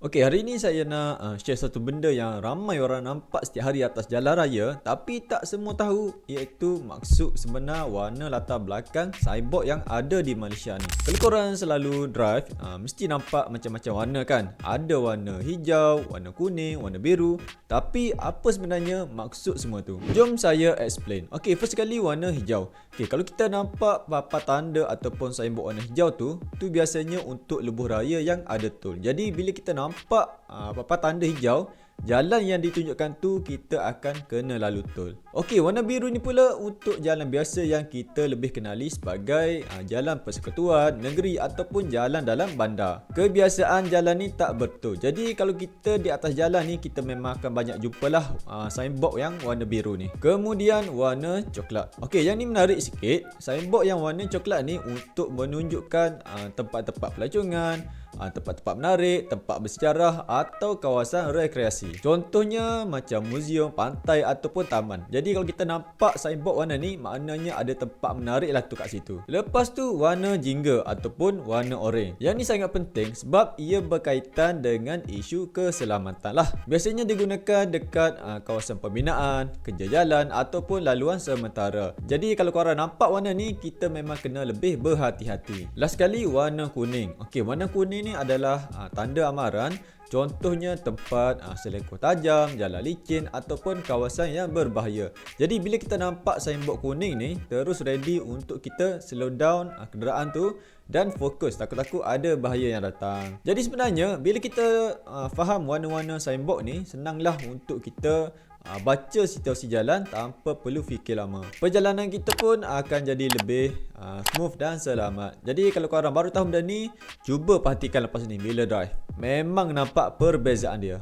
Okey, hari ini saya nak share satu benda yang ramai orang nampak setiap hari atas jalan raya tapi tak semua tahu, iaitu maksud sebenar warna latar belakang signboard yang ada di Malaysia ni. Kalau korang selalu drive, mesti nampak macam-macam warna kan? Ada warna hijau, warna kuning, warna biru. Tapi apa sebenarnya maksud semua tu? Jom saya explain. Okey, first sekali warna hijau. Okey, kalau kita nampak papan tanda ataupun signboard warna hijau tu biasanya untuk lebuh raya yang ada tol. Jadi bila kita nampak papan tanda hijau, jalan yang ditunjukkan tu kita akan kena lalu tol. Okey, warna biru ni pula untuk jalan biasa yang kita lebih kenali sebagai jalan persekutuan, negeri ataupun jalan dalam bandar. Kebiasaan jalan ni tak bertol. Jadi kalau kita di atas jalan ni, kita memang akan banyak jumpalah signboard yang warna biru ni. Kemudian warna coklat. Okey, yang ni menarik sikit. Signboard yang warna coklat ni untuk menunjukkan tempat-tempat pelancongan, tempat-tempat menarik, tempat bersejarah atau kawasan rekreasi. Contohnya macam muzium, pantai ataupun taman. Jadi kalau kita nampak signboard warna ni, maknanya ada tempat menarik lah tu kat situ. Lepas tu warna jingga ataupun warna oranye. Yang ni sangat penting sebab ia berkaitan dengan isu keselamatan lah. Biasanya digunakan dekat kawasan pembinaan, kerja jalan ataupun laluan sementara. Jadi kalau korang nampak warna ni, kita memang kena lebih berhati-hati. Last sekali warna kuning. Okey, warna kuning ni adalah tanda amaran. Contohnya tempat selekoh tajam, jalan licin ataupun kawasan yang berbahaya. Jadi bila kita nampak signboard kuning ni, terus ready untuk kita slow down kenderaan tu dan fokus, takut-takut ada bahaya yang datang. Jadi sebenarnya bila kita faham warna-warna signboard ni, senanglah untuk kita baca situasi jalan tanpa perlu fikir lama. Perjalanan kita pun akan jadi lebih smooth dan selamat. Jadi kalau korang baru tahu benda ni, cuba perhatikan lepas ni bila drive. Memang nampak perbezaan dia.